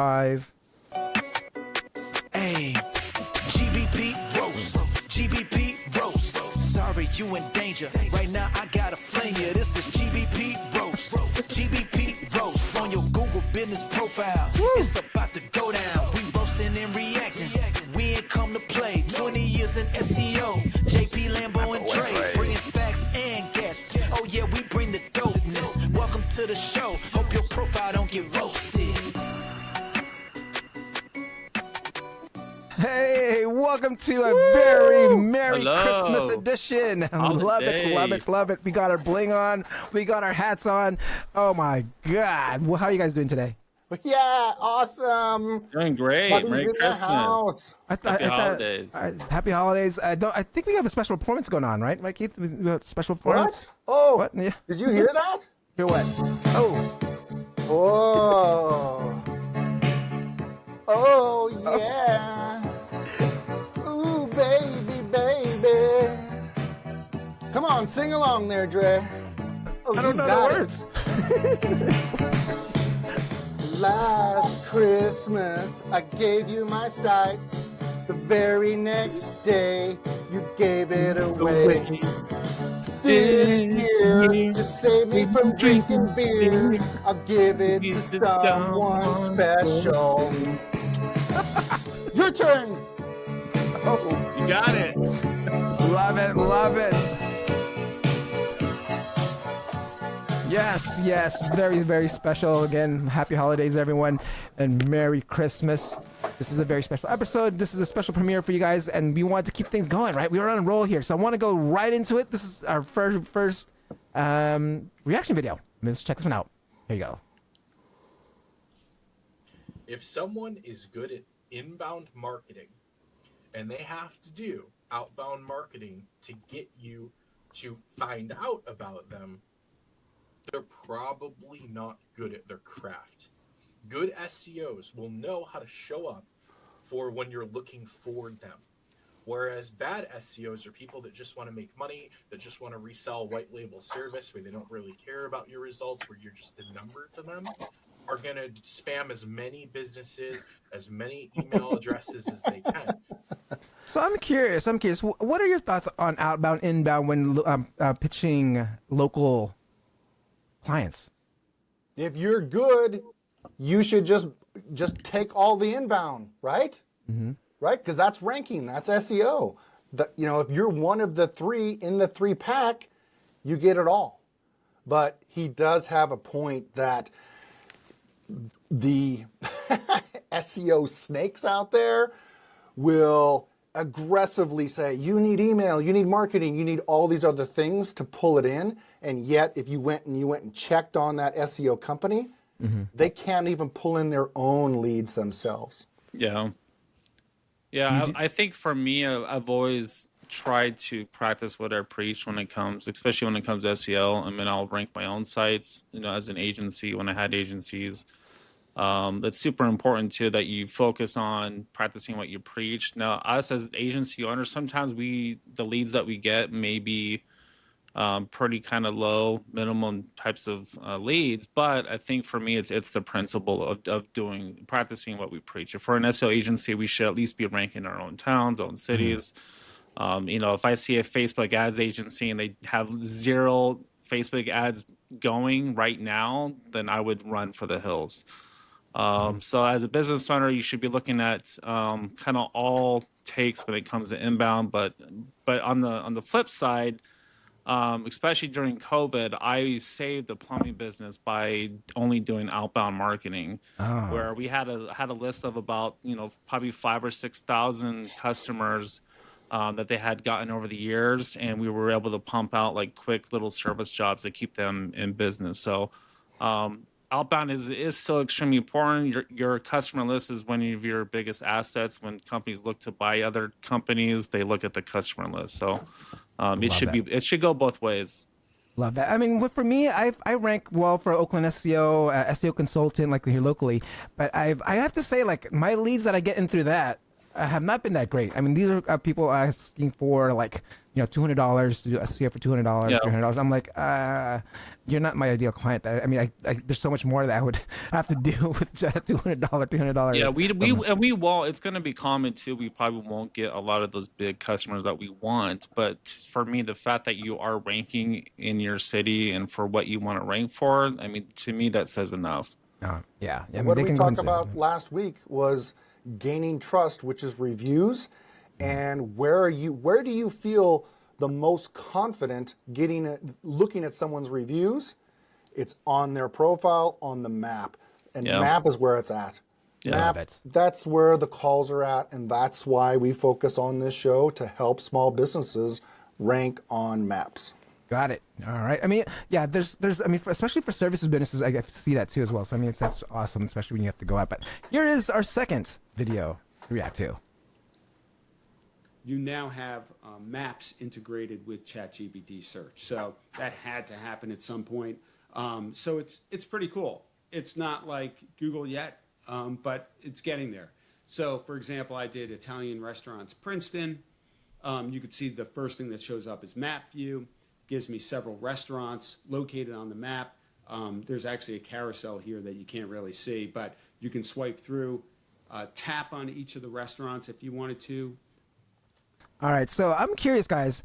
Five. Hey, GBP roast, GBP roast. Sorry, you in danger. Right now, I gotta flame you. This is GBP roast, GBP roast. On your Google business profile, it's about to go down. We roasting and reacting. We ain't come to play. 20 years in SEO. JP, Lambo, and Dre, bringing facts and guests. Oh yeah, we bring the dopeness. Welcome to the show. Hope your profile don't get roasted. Hey, welcome to a very Merry Hello. Christmas edition. Love it, love it, love it. We got our bling on. We got our hats on. Oh my God. Well, how are you guys doing today? Yeah, awesome. Doing great. Buddy's Merry in the Christmas. house. Happy holidays. Happy holidays. I think we have a special performance going on, right, Keith? We have a special performance. What? Oh, What? Yeah. did you hear that? Hear what? Oh. Oh. Oh, yeah. Ooh, baby, baby. Come on, sing along there, Dre. Oh, I don't know got the it. words. Last Christmas, I gave you my sight. The very next day, you gave it away. This year, to save me from drinking beers, I'll give it to someone special. Your turn. Oh, You got it. love it, love it. Yes, yes, very, very special. Again, happy holidays, everyone, and Merry Christmas. This is a very special episode. This is a special premiere for you guys, and we want to keep things going, right? We are on a roll here, so I want to go right into it. This is our first reaction video. Let's check this one out. Here you go. If someone is good at inbound marketing and they have to do outbound marketing to get you to find out about them, they're probably not good at their craft. Good SEOs will know how to show up for when you're looking for them. Whereas bad SEOs are people that just want to make money, that just want to resell white label service where they don't really care about your results, where you're just a number to them, are going to spam as many businesses, as many email addresses as they can. So I'm curious. What are your thoughts on outbound, inbound when pitching local clients? If you're good, you should just take all the inbound, right? Mm-hmm. Right? Because that's ranking, that's SEO. If you're one of the three in the three pack, you get it all. But he does have a point that the SEO snakes out there will aggressively say, you need email, you need marketing, you need all these other things to pull it in. And yet, if you went and checked on that SEO company, they can't even pull in their own leads themselves. Yeah. Yeah, I think for me, I've always tried to practice what I preach when it comes, especially when it comes to SEO. I mean, I'll rank my own sites, as an agency, when I had agencies. It's super important too that you focus on practicing what you preach. Now, us as agency owners, sometimes the leads that we get may be pretty kind of low minimum types of leads, but I think for me it's the principle of practicing what we preach. If we're an SEO agency, we should at least be ranking our own towns, own cities. If I see a Facebook ads agency and they have 0 Facebook ads going right now, then I would run for the hills. So as a business owner, you should be looking at kind of all takes when it comes to inbound, but on the flip side, especially during COVID, I saved the plumbing business by only doing outbound marketing, where we had a list of about probably 5,000 or 6,000 customers that they had gotten over the years, and we were able to pump out like quick little service jobs that keep them in business. So outbound is so extremely important. Your customer list is one of your biggest assets. When companies look to buy other companies, they look at the customer list. So it should go both ways. Love that. I mean, for me, I rank well for Oakland SEO, SEO consultant, like here locally. But I have to say, like, my leads that I get in through that have not been that great. I mean, these are people asking for like, $200 to do a SEO for $200, Yeah. $300. I'm like, you're not my ideal client. I mean, there's so much more that I would have to do with just $200, $300. Yeah, we won't. It's going to be common too. We probably won't get a lot of those big customers that we want. But for me, the fact that you are ranking in your city and for what you want to rank for, I mean, to me, that says enough. Yeah. I mean, What they we can go talked into- about last week was gaining trust, which is reviews, and where do you feel the most confident looking at someone's reviews? It's on their profile, on the map, and Yeah. map is where it's at. Yeah. Map, Love it. that's where the calls are at, and that's why we focus on this show to help small businesses rank on maps. Got it. All right. I mean, yeah, there's, I mean, especially for services businesses, I see that too as well. So, I mean, that's awesome, especially when you have to go out. But here is our second video to react to. You now have maps integrated with ChatGPT search. So that had to happen at some point. So it's pretty cool. It's not like Google yet, but it's getting there. So, for example, I did Italian restaurants Princeton. You could see the first thing that shows up is map view. Gives me several restaurants located on the map. There's actually a carousel here that you can't really see, but you can swipe through, tap on each of the restaurants if you wanted to. All right. So I'm curious, guys.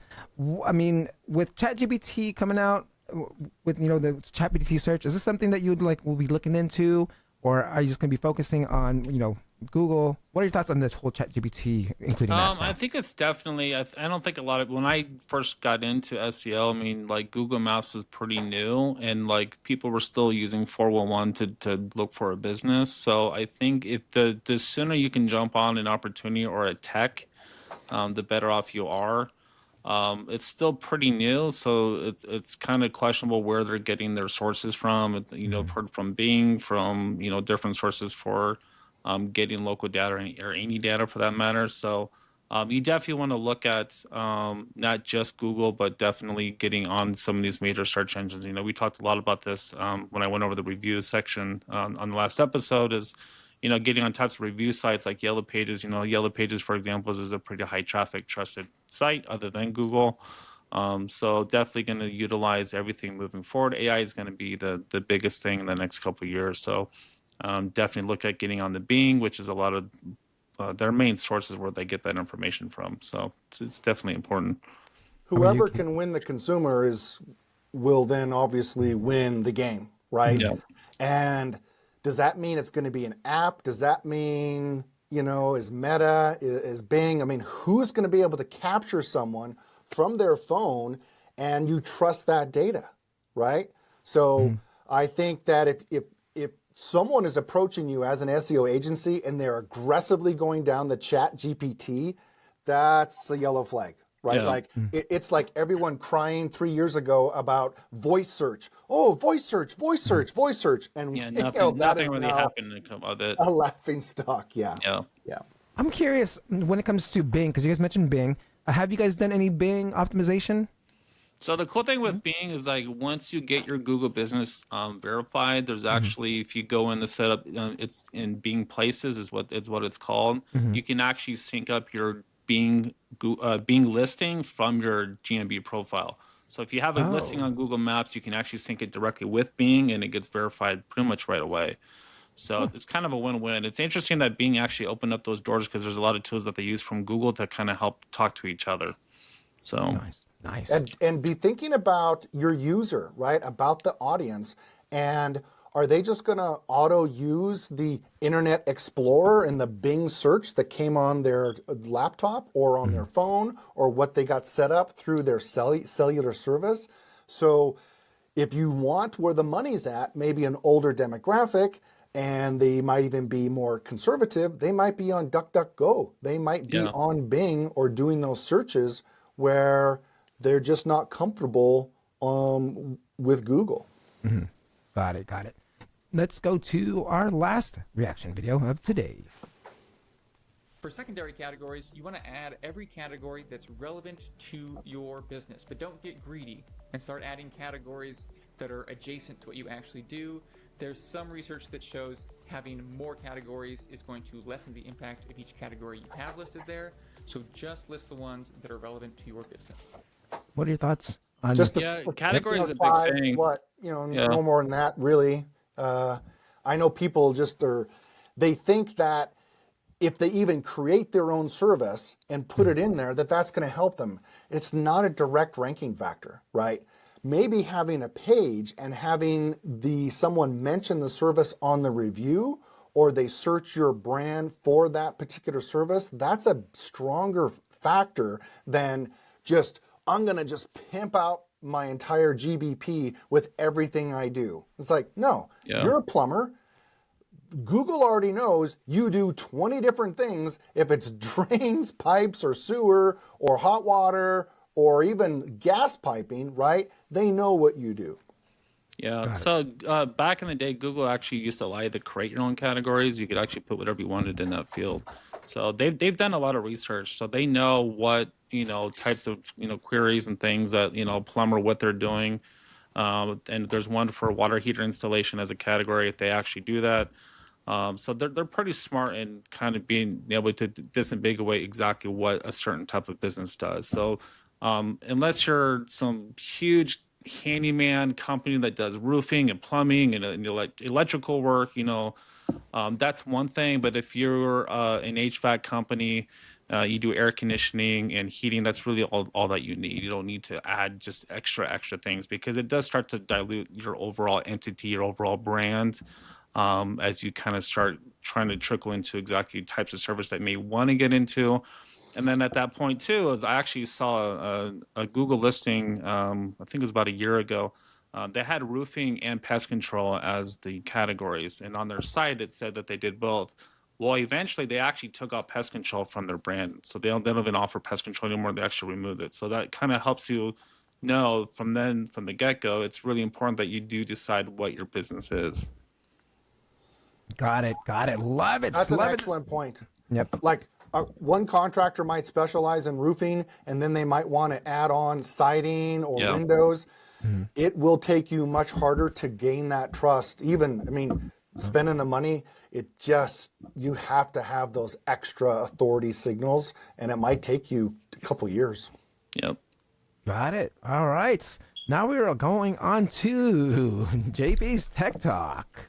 I mean, with ChatGPT coming out, with the ChatGPT search, is this something that will be looking into, or are you just going to be focusing on Google? What are your thoughts on the whole ChatGPT, including that stuff? I think it's definitely. I don't think a lot of when I first got into SEO, I mean, like Google Maps was pretty new, and like people were still using 411 to look for a business. So I think if the sooner you can jump on an opportunity or a tech, the better off you are. It's still pretty new, so it's kind of questionable where they're getting their sources from. I've heard from Bing, from different sources for getting local data or any data for that matter. So you definitely want to look at not just Google, but definitely getting on some of these major search engines. We talked a lot about this when I went over the review section on the last episode. Is getting on types of review sites like Yellow Pages. Yellow Pages, for example, is a pretty high traffic trusted site other than Google. So definitely going to utilize everything moving forward. AI is going to be the biggest thing in the next couple of years. So definitely look at getting on the Bing, which is a lot of their main sources where they get that information from. So it's definitely important. Whoever can win the consumer will then obviously win the game, right? Yeah. And does that mean it's going to be an app? Does that mean, is Meta, is Bing? I mean, who's going to be able to capture someone from their phone and you trust that data, right? So I think that if someone is approaching you as an SEO agency and they're aggressively going down the ChatGPT, that's a yellow flag. Right? Yeah. Like it's like everyone crying 3 years ago about voice search. Oh, voice search. And Yeah, that nothing is really now happened about it. a laughing stock. Yeah. Yeah. I'm curious when it comes to Bing, because you guys mentioned Bing. Have you guys done any Bing optimization? So the cool thing with Bing is like once you get your Google business verified, there's actually if you go in the setup, it's in Bing Places is what it's called. You can actually sync up your Bing listing from your GMB profile. So if you have a listing on Google Maps, you can actually sync it directly with Bing, and it gets verified pretty much right away. So it's kind of a win-win. It's interesting that Bing actually opened up those doors because there's a lot of tools that they use from Google to kind of help talk to each other. So Nice. And be thinking about your user, right? About the audience. And are they just going to auto use the Internet Explorer and the Bing search that came on their laptop or on their phone or what they got set up through their cellular service? So if you want where the money's at, maybe an older demographic, and they might even be more conservative, they might be on DuckDuckGo. They might be on Bing or doing those searches where they're just not comfortable with Google. Got it. Let's go to our last reaction video of today. For secondary categories, you want to add every category that's relevant to your business, but don't get greedy and start adding categories that are adjacent to what you actually do. There's some research that shows having more categories is going to lessen the impact of each category you have listed there. So just list the ones that are relevant to your business. What are your thoughts on? Just to Yeah, category is a big five, thing. Yeah. no more than that, really. I know people they think that if they even create their own service and put it in there, that's going to help them. It's not a direct ranking factor, right? Maybe having a page and having someone mention the service on the review, or they search your brand for that particular service, that's a stronger factor than I'm going to just pimp out my entire GBP with everything I do. It's like, no, you're a plumber. Google already knows you do 20 different things. If it's drains, pipes, or sewer, or hot water, or even gas piping, right? They know what you do. Yeah. So back in the day, Google actually used to allow you to create your own categories. You could actually put whatever you wanted in that field. So they've done a lot of research. So they know what, types of, queries and things that, plumber, what they're doing. And there's one for water heater installation as a category if they actually do that. So they're pretty smart in kind of being able to disambiguate exactly what a certain type of business does. So unless you're some huge handyman company that does roofing and plumbing and electrical work, that's one thing. But if you're an HVAC company, you do air conditioning and heating, that's really all that you need. You don't need to add just extra things, because it does start to dilute your overall entity, your overall brand, as you kind of start trying to trickle into exactly types of service that may want to get into. And then at that point too, as I actually saw a Google listing, I think it was about a year ago, they had roofing and pest control as the categories. And on their site, it said that they did both. Well, eventually they actually took out pest control from their brand. So they don't even offer pest control anymore. They actually removed it. So that kind of helps you know from the get-go, it's really important that you do decide what your business is. Got it. Love it. That's Love an it. excellent point. Yep. Like one contractor might specialize in roofing, and then they might want to add on siding or windows. It will take you much harder to gain that trust. Spending the money, you have to have those extra authority signals, and it might take you a couple years. Yep. Got it. All right. Now we are going on to JP's Tech Talk.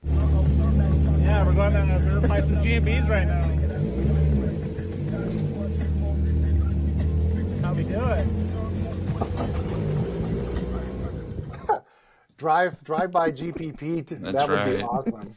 Yeah, we're going to buy some GMBs right now. How we do it? Drive by GPP. That would be awesome.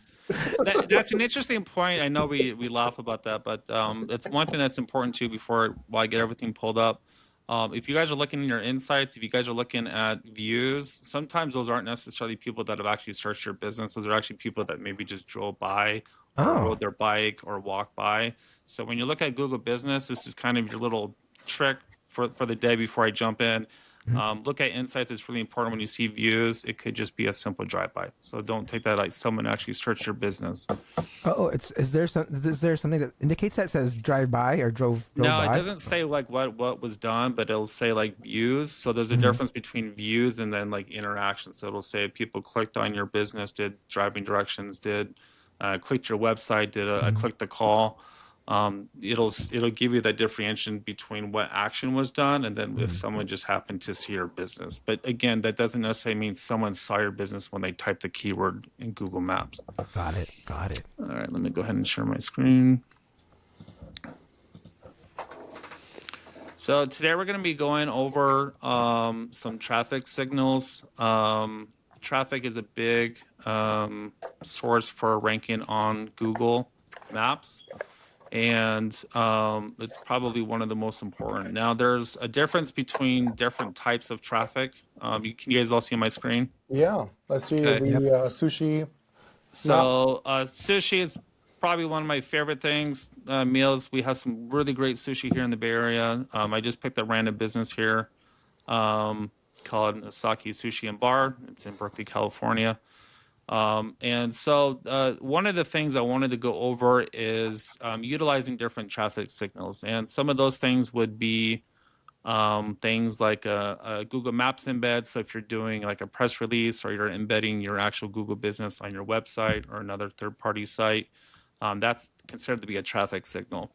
That's an interesting point. I know we laugh about that, but it's one thing that's important too while I get everything pulled up. If you guys are looking in your insights, if you guys are looking at views, sometimes those aren't necessarily people that have actually searched your business. Those are actually people that maybe just drove by or rode their bike or walked by. So when you look at Google Business, this is kind of your little trick for the day before I jump in. Look at insights. It's really important. When you see views, it could just be a simple drive-by. So don't take that like someone actually searched your business. Oh, is there something that indicates that says drive by or drove no, by? It doesn't say like what was done, but it'll say like views. So there's a difference between views and then like interaction. So it'll say people clicked on your business, did driving directions, did clicked your website, did a click the call. It'll give you that differentiation between what action was done and then if someone just happened to see your business. But again, that doesn't necessarily mean someone saw your business when they typed the keyword in Google Maps. Got it. All right, let me go ahead and share my screen. So today we're going to be going over some traffic signals. Traffic is a big source for ranking on Google Maps. And it's probably one of the most important. Now, there's a difference between different types of traffic. Can you guys all see my screen? Yeah, I see the sushi. So sushi is probably one of my favorite things, meals. We have some really great sushi here in the Bay Area. I just picked a random business here called Saki Sushi and Bar. It's in Berkeley, California. And so one of the things I wanted to go over is utilizing different traffic signals. And some of those things would be things like a Google Maps embed. So if you're doing like a press release or you're embedding your actual Google business on your website or another third-party site, that's considered to be a traffic signal.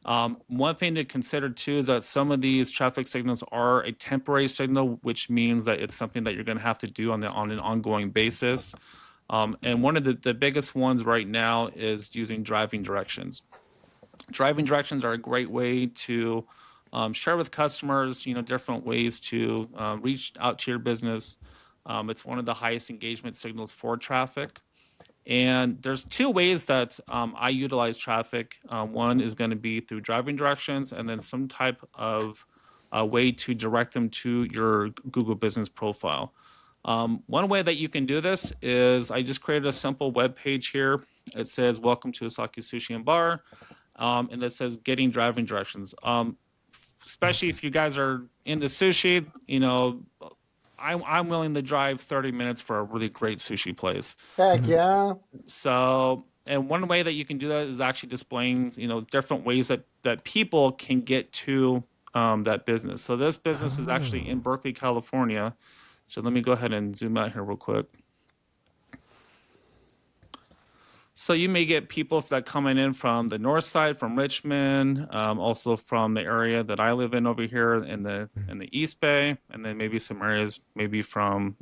One thing to consider too is that some of these traffic signals are a temporary signal, which means that it's something that you're going to have to do on an ongoing basis. And one of the biggest ones right now is using driving directions. Driving directions are a great way to share with customers, different ways to reach out to your business. It's one of the highest engagement signals for traffic. And there's two ways that I utilize traffic. One is going to be through driving directions, and then some type of way to direct them to your Google business profile. One way that you can do this is I just created a simple web page here. It says, "Welcome to Osaki Sushi and Bar," and it says "Getting driving directions." Especially if you guys are into sushi, I'm willing to drive 30 minutes for a really great sushi place. Heck yeah. So, and one way that you can do that is actually displaying, different ways that people can get to that business. So this business is actually in Berkeley, California. So let me go ahead and zoom out here real quick. So you may get people that coming in from the north side, from Richmond, also from the area that I live in over here in the East Bay, and then maybe some areas maybe from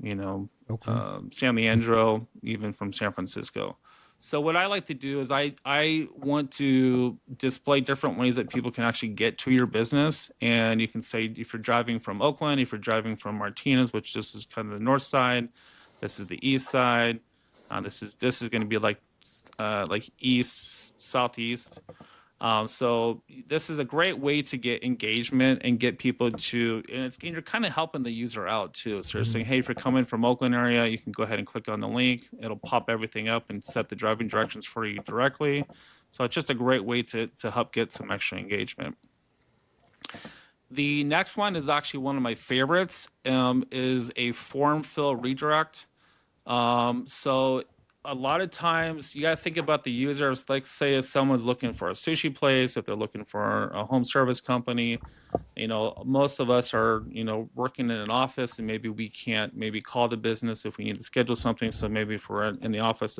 San Leandro, even from San Francisco. So what I like to do is I want to display different ways that people can actually get to your business. And you can say if you're driving from Oakland, if you're driving from Martinez, which this is kind of the north side, this is the east side. This is going to be like east, southeast. So this is a great way to get engagement and get people to, and you're kind of helping the user out too. So you're saying, hey, if you're coming from Oakland area, you can go ahead and click on the link. It'll pop everything up and set the driving directions for you directly. So it's just a great way to help get some extra engagement. The next one is actually one of my favorites, is a form fill redirect. So a lot of times you got to think about the users. Like say if someone's looking for a sushi place, if they're looking for a home service company, most of us are, working in an office, and maybe we can't call the business if we need to schedule something. So maybe if we're in the office,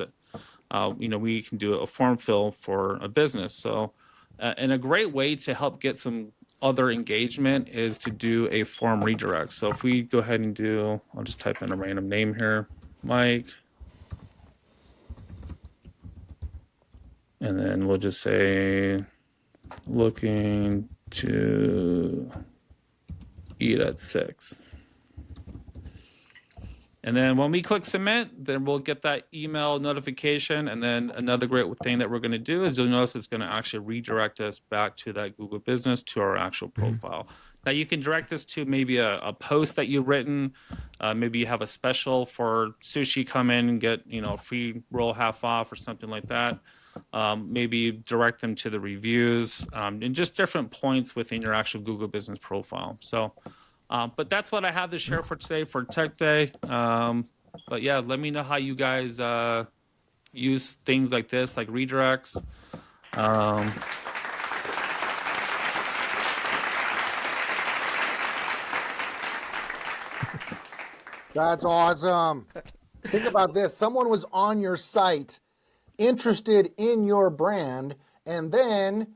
we can do a form fill for a business. So, and a great way to help get some other engagement is to do a form redirect. So if we go ahead and I'll just type in a random name here, Mike. And then we'll just say, looking to eat at 6. And then when we click submit, then we'll get that email notification. And then another great thing that we're going to do is you'll notice it's going to actually redirect us back to that Google business, to our actual profile. Now you can direct this to maybe a post that you've written. Maybe you have a special for sushi, come in and get, free roll half off or something like that. Maybe direct them to the reviews, and just different points within your actual Google business profile. So, but that's what I have to share for today for Tech Day. But yeah, let me know how you guys use things like this, like redirects. That's awesome. Think about this. Someone was on your site, interested in your brand, and then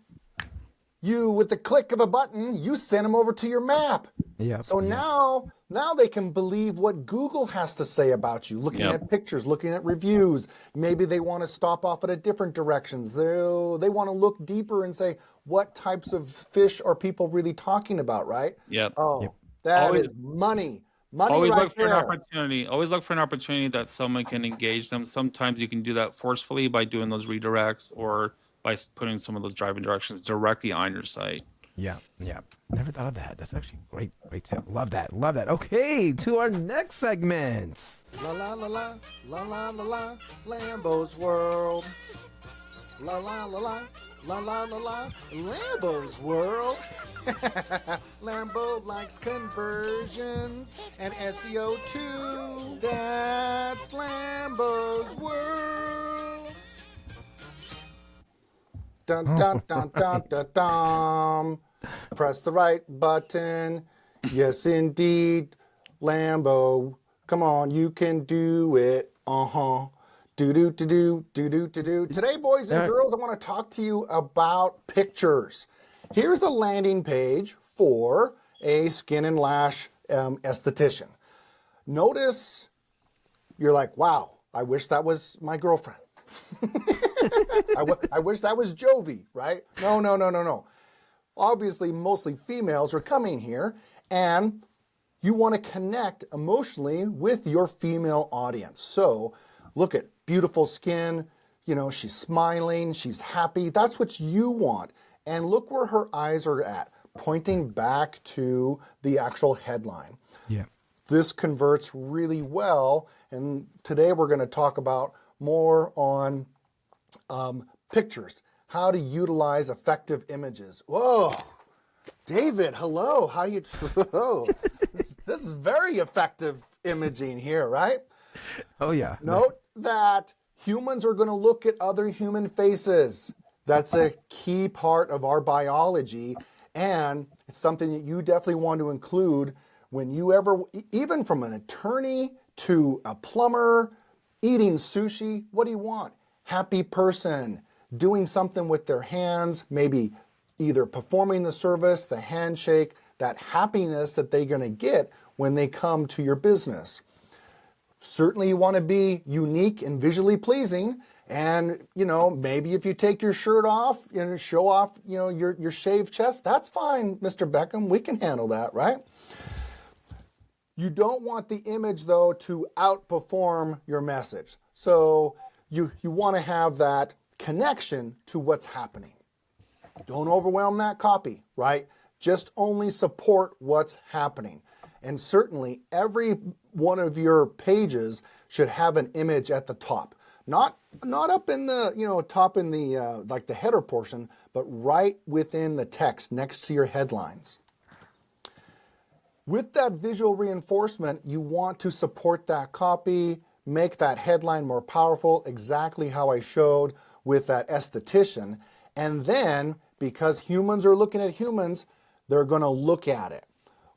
you, with the click of a button, you send them over to your map. Yeah. So now they can believe what Google has to say about you, looking at pictures, looking at reviews. Maybe they want to stop off at a different directions. They want to look deeper and say, what types of fish are people really talking about, right? Yep. Oh, that is money. Always look for an opportunity. Always look for an opportunity that someone can engage them. Sometimes you can do that forcefully by doing those redirects or by putting some of those driving directions directly on your site. Yeah. Never thought of that. That's actually great tip. Love that. Okay, to our next segment. La la la la, la la la la, Lambo's World. La la la la, la la la la, Lambo's World. Lambo likes conversions and SEO too. That's Lambo's World. Dun dun dun dun dun dun. Press the right button. Yes, indeed. Lambo. Come on, you can do it. Uh-huh. Do-do-do-do. Today, boys and girls, I want to talk to you about pictures. Here's a landing page for a skin and lash esthetician. Notice you're like, wow, I wish that was my girlfriend. I wish that was Jovi, right? No. Obviously, mostly females are coming here, and you want to connect emotionally with your female audience. So look at beautiful skin, she's smiling, she's happy. That's what you want. And look where her eyes are at, pointing back to the actual headline. Yeah. This converts really well, and today we're going to talk about more on pictures, how to utilize effective images. Whoa, David, hello. How you? This is very effective imaging here, right? Oh yeah. Note that humans are going to look at other human faces. That's a key part of our biology, and it's something that you definitely want to include when you ever, even from an attorney to a plumber, eating sushi. What do you want? Happy person, doing something with their hands, maybe either performing the service, the handshake, that happiness that they're going to get when they come to your business. Certainly you want to be unique and visually pleasing, and maybe if you take your shirt off and show off your shaved chest, that's fine, Mr. Beckham, we can handle that, right? You don't want the image though to outperform your message. So you want to have that connection to what's happening. Don't overwhelm that copy, right? Just only support what's happening. And certainly every one of your pages should have an image at the top. Not up in the, top in the, like the header portion, but right within the text next to your headlines. With that visual reinforcement, you want to support that copy, make that headline more powerful, exactly how I showed with that esthetician. And then, because humans are looking at humans, they're going to look at it.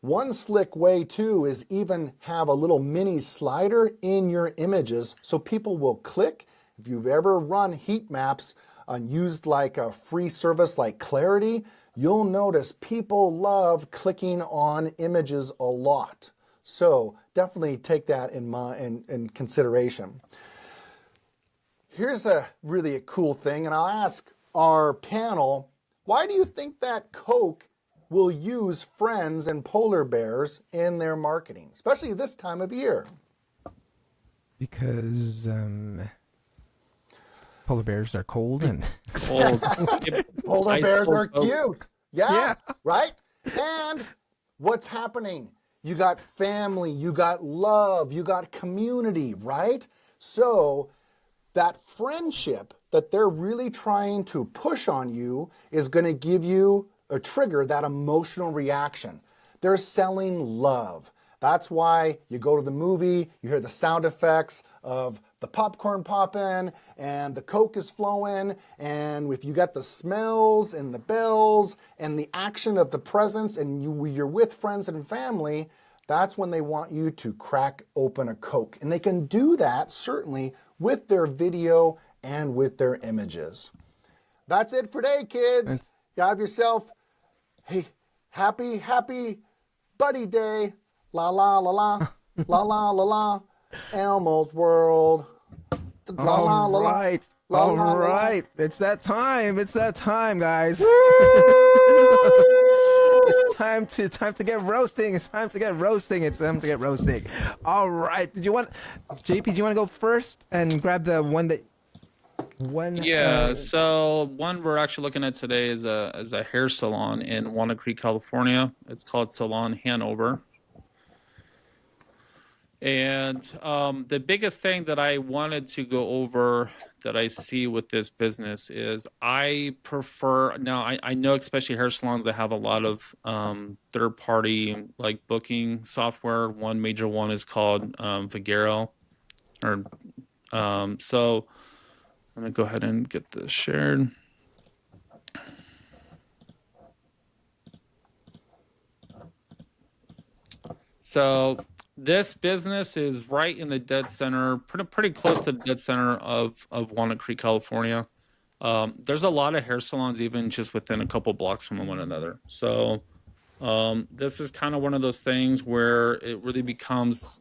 One slick way too is even have a little mini slider in your images so people will click. If you've ever run heat maps and used like a free service like Clarity, you'll notice people love clicking on images a lot. So definitely take that in consideration. Here's a really cool thing, and I'll ask our panel, why do you think that Coke will use friends and polar bears in their marketing, especially this time of year? Because polar bears are cold and Cold. Polar Ice bears cold are Coke. cute. Yeah, Yeah. right? And what's happening? You got family, you got love, you got community, right? So that friendship that they're really trying to push on you is going to give you a trigger, that emotional reaction. They're selling love. That's why you go to the movie, you hear the sound effects of the popcorn popping and the Coke is flowing, and if you got the smells and the bells and the action of the presents and you're with friends and family, that's when they want you to crack open a Coke. And they can do that certainly with their video and with their images. That's it for today, kids. You have yourself a happy buddy day. La la la la, la la la la, Elmo's World. La la la la. right. La, All la, la, la. right. It's that time. It's that time, guys. It's time to get roasting. It's time to get roasting. It's time to get roasting. All right. JP, do you want to go first and grab the one that Yeah, so one we're actually looking at today is a hair salon in Walnut Creek, California. It's called Salon Hanover. And the biggest thing that I wanted to go over that I see with this business is I prefer, now I know especially hair salons that have a lot of third-party like booking software. One major one is called Vigero. So I'm going to go ahead and get this shared. So this business is right in the dead center, pretty close to the dead center of Walnut Creek, California. There's a lot of hair salons even just within a couple blocks from one another. So this is kind of one of those things where it really becomes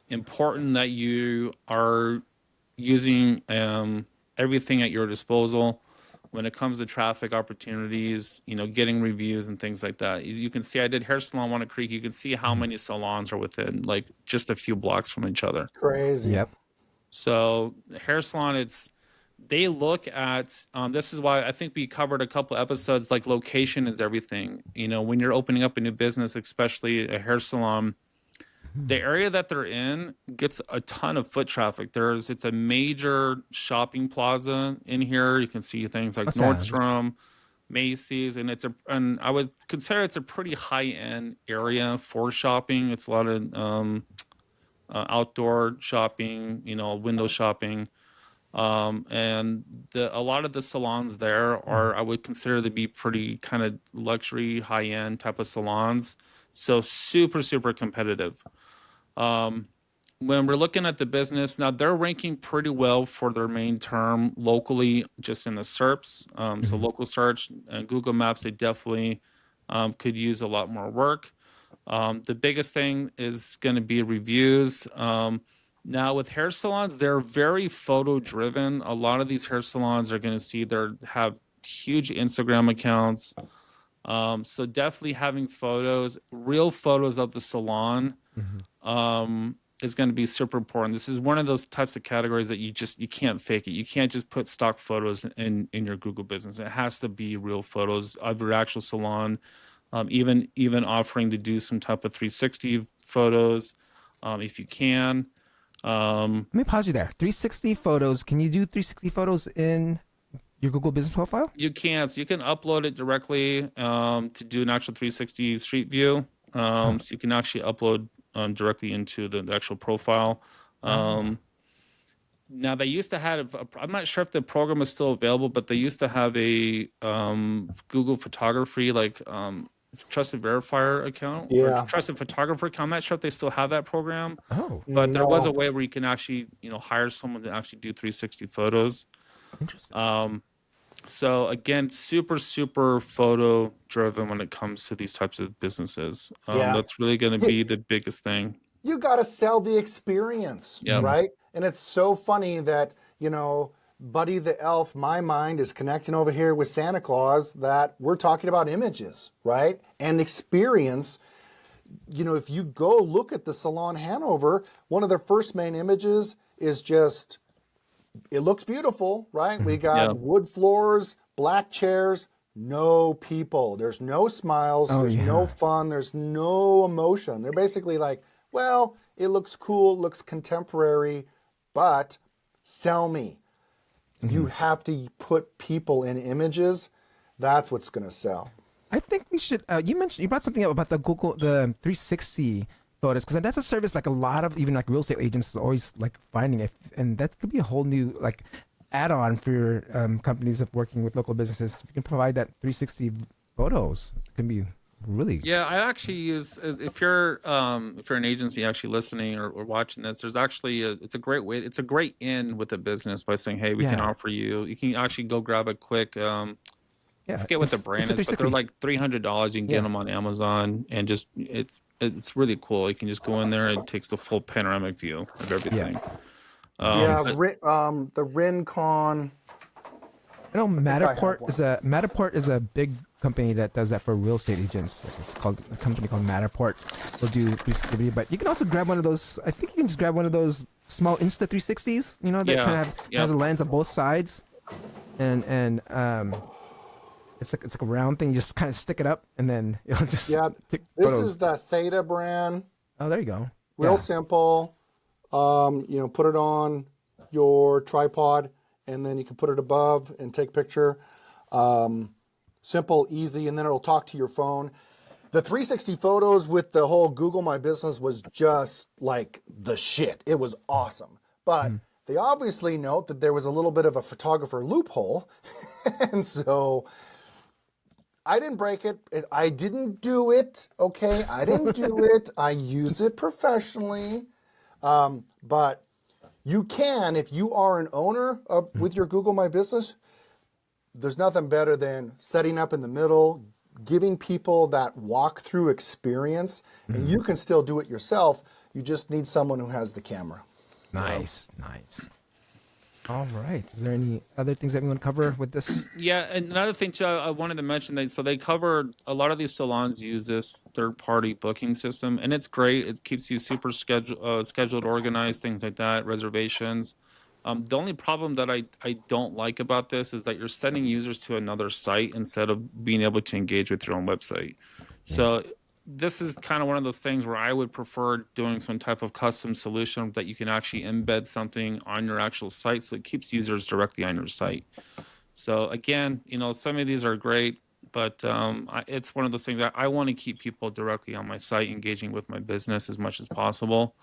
important that you are using everything at your disposal when it comes to traffic opportunities, getting reviews and things like that. You can see I did hair salon Walnut Creek. You can see how many salons are within like just a few blocks from each other. Crazy. Yep. So hair salon, they look at, this is why I think we covered a couple episodes, like location is everything. When you're opening up a new business, especially a hair salon, the area that they're in gets a ton of foot traffic. It's a major shopping plaza in here. You can see things like Nordstrom, Macy's, and I would consider it's a pretty high-end area for shopping. It's a lot of outdoor shopping, window shopping. And a lot of the salons there are, I would consider to be pretty kind of luxury, high-end type of salons. So super, super competitive. When we're looking at the business, now they're ranking pretty well for their main term locally, just in the SERPs. So local search and Google Maps, they definitely could use a lot more work. The biggest thing is going to be reviews. Now with hair salons, they're very photo driven. A lot of these hair salons are going to see have huge Instagram accounts. So definitely having real photos of the salon, is going to be super important. This is one of those types of categories that you can't fake it. You can't just put stock photos in your Google business. It has to be real photos of your actual salon. Even offering to do some type of 360 photos, if you can. Let me pause you there. 360 photos. Can you do 360 photos in your Google business profile? You can. So you can upload it directly to do an actual 360 street view. So you can actually upload directly into the actual profile. Now they used to have, I'm not sure if the program is still available, but they used to have a Google photography, like trusted verifier account, or trusted photographer account. I'm not sure if they still have that program, but there was a way where you can actually, hire someone to actually do 360 photos. Interesting. So again, super, super photo driven when it comes to these types of businesses. That's really going to be the biggest thing. You got to sell the experience, right? And it's so funny that, Buddy the Elf, my mind is connecting over here with Santa Claus, that we're talking about images, right? And experience. If you go look at the Salon Hanover, one of their first main images is just, it looks beautiful, right? We got wood floors, black chairs, no people. There's no smiles. There's no fun. There's no emotion. They're basically like, well, it looks cool, it looks contemporary, but sell me. You have to put people in images. That's what's going to sell. I think we should. You brought something up about the 360 photos, because that's a service like a lot of even like real estate agents are always like finding it, and that could be a whole new like add-on for your companies of working with local businesses. If you can provide that 360 photos, it can be really. Yeah, I actually use, if you're an agency actually listening or watching this, there's actually it's a great way. It's a great in with a business by saying, hey, we can offer you. You can actually go grab a quick. I forget what the brand is, but they're like $300. You can get them on Amazon, and just it's really cool. You can just go in there and it takes the full panoramic view of everything. The Rincon. I know Matterport is a big company that does that for real estate agents. It's called a company called Matterport. They'll do 360, but you can also grab one of those. I think you can just grab one of those small Insta 360s. That kind of has a lens on both sides, and it's like a round thing. You just kind of stick it up, and then it'll just take This photos. is the Theta brand. Oh, there you go. Real simple. Put it on your tripod, and then you can put it above and take a picture. Simple, easy, and then it'll talk to your phone. The 360 photos with the whole Google My Business was just like the shit. It was awesome. But they obviously note that there was a little bit of a photographer loophole. And so I didn't break it. I didn't do it. Okay, I didn't do it. I use it professionally. But you can, if you are an owner with your Google My Business, there's nothing better than setting up in the middle, giving people that walkthrough experience, and you can still do it yourself. You just need someone who has the camera. Nice. All right. Is there any other things that we want to cover with this? Yeah, and another thing too, I wanted to mention that so they cover a lot of these salons use this third-party booking system, and it's great. It keeps you super scheduled, organized, things like that, reservations. The only problem that I don't like about this is that you're sending users to another site instead of being able to engage with your own website. So this is kind of one of those things where I would prefer doing some type of custom solution that you can actually embed something on your actual site so it keeps users directly on your site. So again, some of these are great, but it's one of those things that I want to keep people directly on my site engaging with my business as much as possible.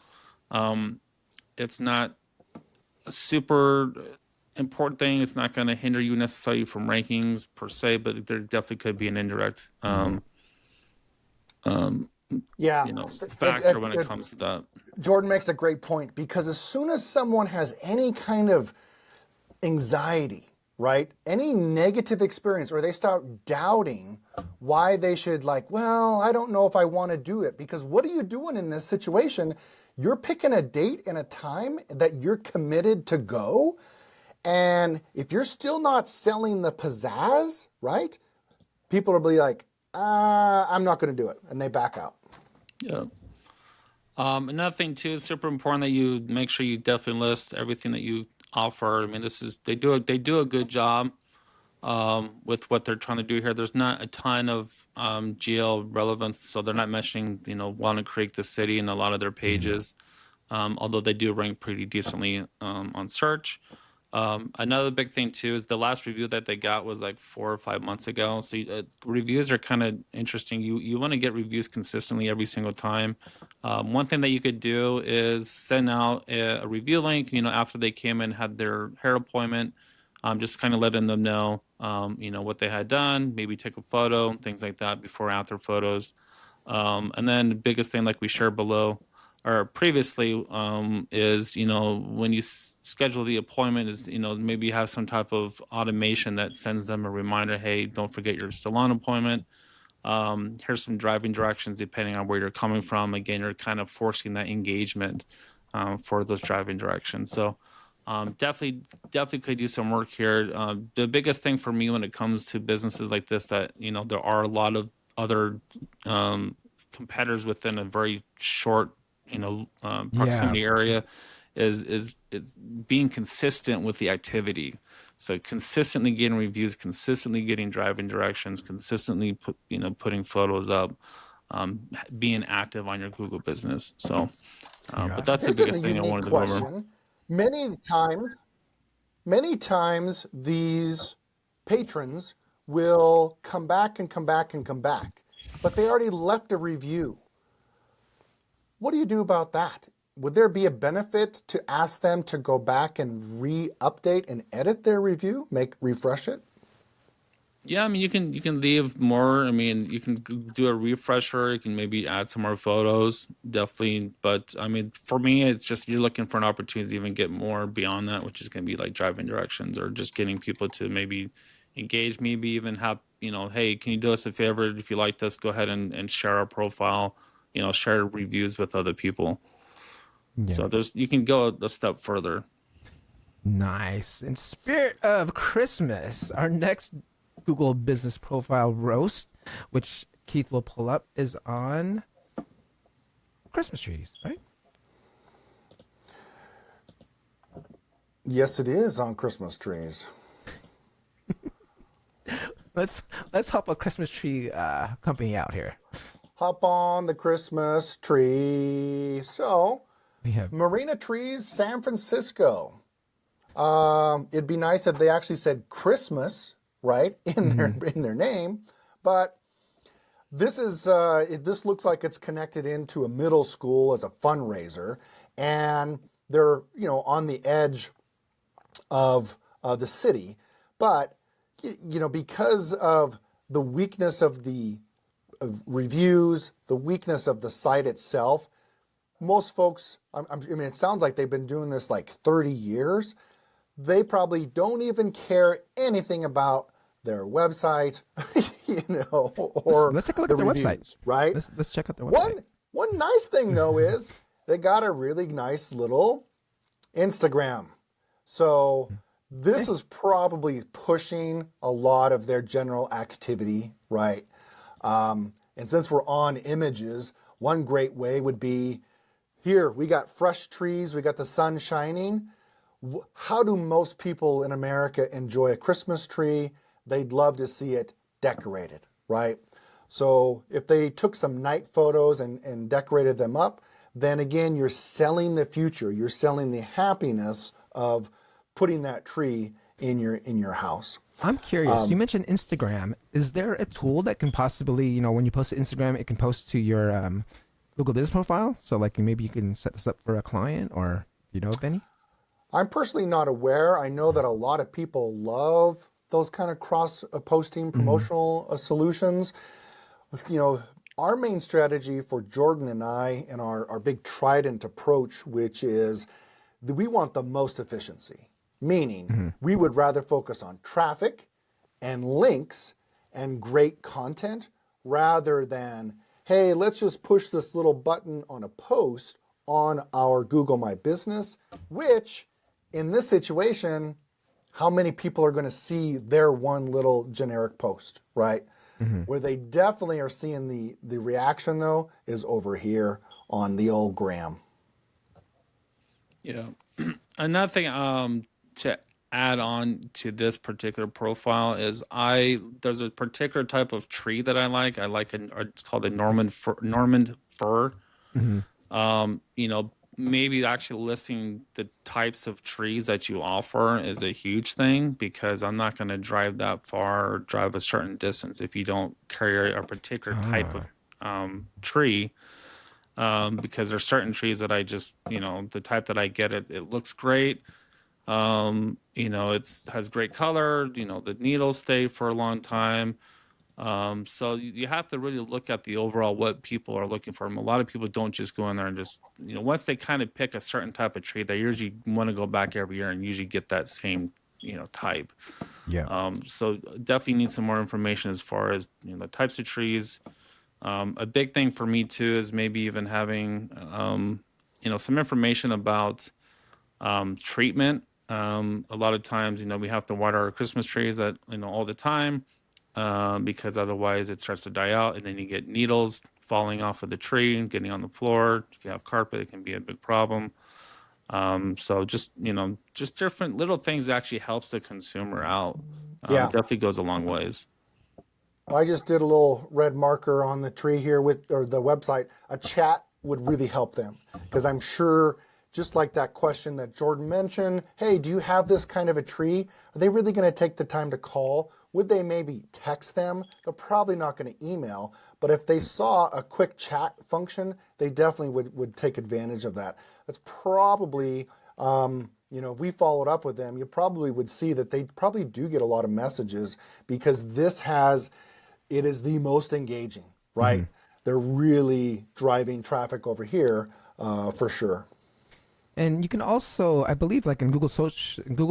It's not a super important thing. It's not going to hinder you necessarily from rankings per se, but there definitely could be an indirect factor when it comes to that. Jordan makes a great point, because as soon as someone has any kind of anxiety, right, any negative experience, or they start doubting why they should, I don't know if I want to do it, because what are you doing in this situation? You're picking a date and a time that you're committed to go, and if you're still not selling the pizzazz, right, people will be like, I'm not going to do it, and they back out. Yeah. Another thing too, is super important that you make sure you definitely list everything that you offer. I mean, they do a good job with what they're trying to do here. There's not a ton of GL relevance, so they're not mentioning Walnut Creek, the city, in a lot of their pages, although they do rank pretty decently on search. Another big thing too is the last review that they got was like 4 or 5 months ago. So reviews are kind of interesting. You want to get reviews consistently every single time. One thing that you could do is send out a review link, after they came in, had their hair appointment, just kind of letting them know, what they had done, maybe take a photo, things like that, before and after photos. And then the biggest thing, like we shared below or previously, is, when you schedule the appointment, is, maybe have some type of automation that sends them a reminder, hey, don't forget your salon appointment. Here's some driving directions depending on where you're coming from. Again, you're kind of forcing that engagement for those driving directions. So definitely could do some work here. The biggest thing for me when it comes to businesses like this, that, there are a lot of other competitors within a very short proximity area, is it's being consistent with the activity. So consistently getting reviews, consistently getting driving directions, consistently putting photos up, being active on your Google business. So but that's the biggest thing I wanted to go over. Many times these patrons will come back, but they already left a review. What do you do about that? Would there be a benefit to ask them to go back and re-update and edit their review, refresh it? Yeah, I mean, you can leave more. I mean, you can do a refresher. You can maybe add some more photos, definitely. But I mean, for me, it's just you're looking for an opportunity to even get more beyond that, which is going to be like driving directions or just getting people to maybe engage, maybe even have, hey, can you do us a favor? If you like this, go ahead and share our profile, share reviews with other people. Yeah. So you can go a step further. Nice. In spirit of Christmas, our next Google Business Profile roast, which Keith will pull up, is on Christmas trees, right? Yes, it is on Christmas trees. Let's help a Christmas tree company out here. Hop on the Christmas tree. So, we have Marina Trees, San Francisco. It'd be nice if they actually said Christmas, right, in their name. But this is this looks like it's connected into a middle school as a fundraiser, and they're on the edge of the city, but because of the weakness of the reviews, the weakness of the site itself. Most folks, I mean, it sounds like they've been doing this like 30 years. They probably don't even care anything about their website, or let's take a look the at their reviews, website. right? Let's check out their website. One nice thing though is they got a really nice little Instagram. So this is probably pushing a lot of their general activity, right? And since we're on images, one great way would be, here we got fresh trees, we got the sun shining. How do most people in America enjoy a Christmas tree? They'd love to see it decorated, right? So if they took some night photos and decorated them up, then again, you're selling the future. You're selling the happiness of putting that tree in your house. I'm curious. You mentioned Instagram. Is there a tool that can possibly, when you post to Instagram, it can post to your Google Business profile? So like maybe you can set this up for a client, or you know of any? I'm personally not aware. I know that a lot of people love those kind of cross-posting promotional solutions. Our main strategy for Jordan and I, and our big trident approach, which is that we want the most efficiency, meaning we would rather focus on traffic and links and great content rather than, hey, let's just push this little button on a post on our Google My Business, which in this situation, how many people are going to see their one little generic post, right? Where they definitely are seeing the reaction, though, is over here on the old gram. Yeah. Another thing to add on to this particular profile is there's a particular type of tree that I like. It's called a Norman fir. Maybe actually listing the types of trees that you offer is a huge thing, because I'm not going to drive that far or drive a certain distance if you don't carry a particular type of tree. Because there's certain trees that I just, the type that I get, it looks great. It has great color, the needles stay for a long time. So you have to really look at the overall what people are looking for. A lot of people don't just go in there and just, once they kind of pick a certain type of tree, they usually want to go back every year and usually get that same, type. Yeah. So definitely need some more information as far as, the types of trees. A big thing for me too is maybe even having, some information about treatment. A lot of times, we have to water our Christmas trees all the time. Because otherwise it starts to die out, and then you get needles falling off of the tree and getting on the floor. If you have carpet, it can be a big problem. So just different little things that actually helps the consumer out. Definitely goes a long ways. I just did a little red marker on the tree here or the website. A chat would really help them, because I'm sure, just like that question that Jordan mentioned, hey, do you have this kind of a tree? Are they really going to take the time to call? Would they maybe text them? They're probably not going to email, but if they saw a quick chat function, they definitely would take advantage of that. That's probably, if we followed up with them, you probably would see that they probably do get a lot of messages, because it is the most engaging, right? They're really driving traffic over here for sure. And you can also, I believe, like in Google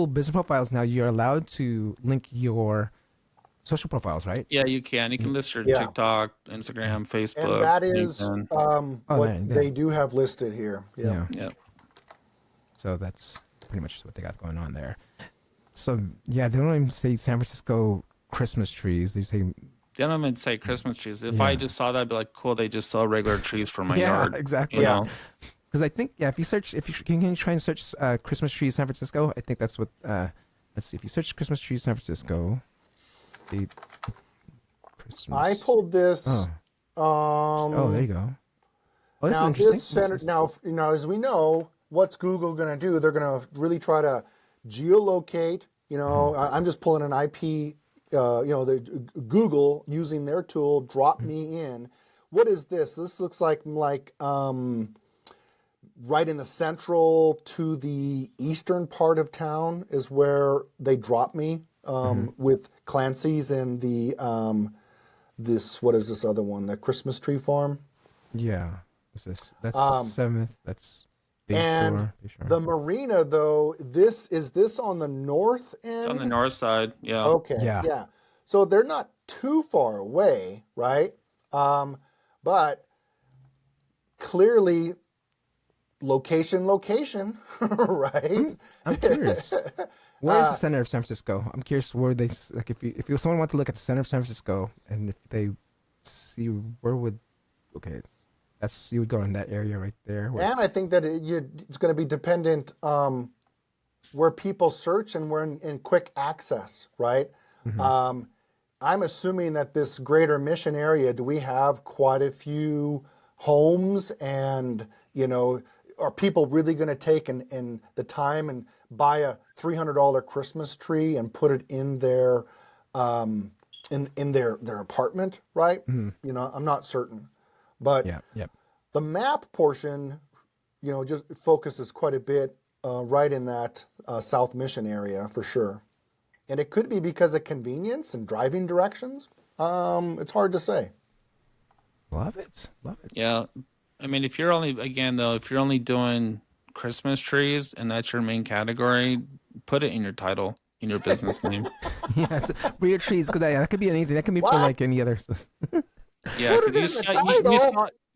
Business Profiles now, you're allowed to link your social profiles, right? Yeah, you can. You can list your TikTok, Instagram, Facebook. And that is what they do have listed here. Yeah. So that's pretty much what they got going on there. So yeah, they don't even say San Francisco Christmas trees. They say. They don't even say Christmas trees. If I just saw that, I'd be like, cool, they just sell regular trees for my yard. Yeah, exactly. Because I think, if you try and search Christmas trees San Francisco, I think that's what, let's see, if you search Christmas trees San Francisco, Christmas. I pulled this. There you go. Oh, now, now, as we know, what's Google going to do? They're going to really try to geolocate. I'm just pulling an IP. The Google using their tool drop me in. What is this? This looks like right in the central to the eastern part of town is where they drop me with Clancy's and the this, what is this other one? The Christmas tree farm. Yeah. That's 7th. That's And the Marina, though, is this on the north end? It's on the north side. Yeah. Okay. Yeah. So they're not too far away, right? But clearly, location, right? I'm curious. Where is the center of San Francisco? I'm curious where they like if someone want to look at the center of San Francisco and if they see where would you would go in that area right there. And I think that it's going to be dependent where people search and we're in quick access, right? Mm-hmm. I'm assuming that this greater Mission area, do we have quite a few homes and, are people really going to take in the time and buy a $300 Christmas tree and put it in their in their apartment, right? Mm-hmm. I'm not certain, but the map portion, just focuses quite a bit right in that South Mission area for sure, and it could be because of convenience and driving directions. It's hard to say. Love it. Yeah. I mean, if you're only doing Christmas trees and that's your main category, put it in your title, in your business name. Yeah, it's weird trees, because that could be anything. That can be for like any other. Yeah, because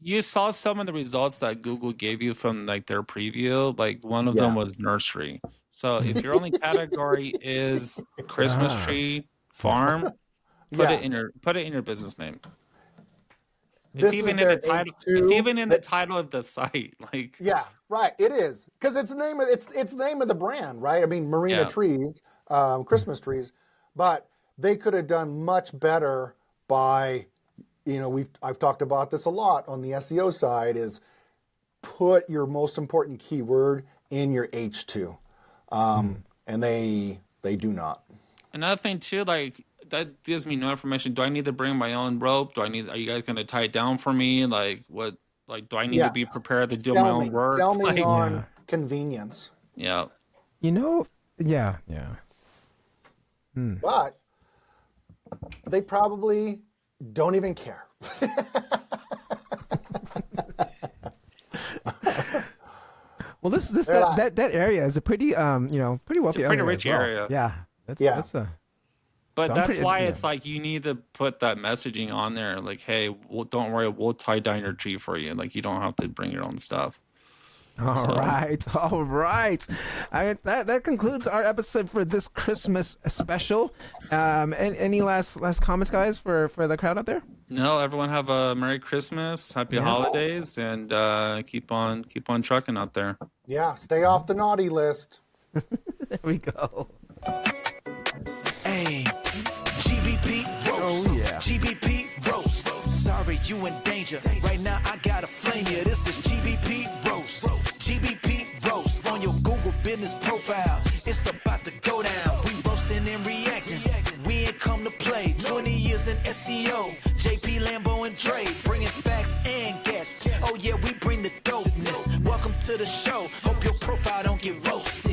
you saw some of the results that Google gave you from like their preview. Like one of them was nursery. So if your only category is Christmas tree farm, put it in your business name. It's even in the title. It's even in the title of the site. Like right. It is because it's the name of the brand, right? I mean, Marina trees, Christmas trees, but they could have done much better by, I've talked about this a lot on the SEO side. Is put your most important keyword in your H2, and they do not. Another thing too, like. That gives me no information. Do I need to bring my own rope? Are you guys going to tie it down for me? Like what? Like do I need to be prepared to do my own work? Sell me on convenience. Yeah. Yeah. But they probably don't even care. Well, that area is a pretty pretty wealthy, pretty rich area. Yeah. That's a. But that's why it's like you need to put that messaging on there. Like, hey, don't worry, we'll tie down your tree for you. Like, you don't have to bring your own stuff. All right. That concludes our episode for this Christmas special. Any last comments, guys, for the crowd out there? No, everyone have a Merry Christmas, Happy Holidays, and keep on trucking out there. Yeah, stay off the naughty list. There we go. Hey, GBP roast. GBP roast. Sorry, you in danger. Right now, I gotta flame you. This is GBP roast. GBP roast on your Google business profile. It's about to go down. We roasting and reacting. We ain't come to play. 20 years in SEO. JP, Lambo, and Dre. Bringing facts and guests. Oh, yeah, we bring the dopeness. Welcome to the show. Hope your profile don't get roasted.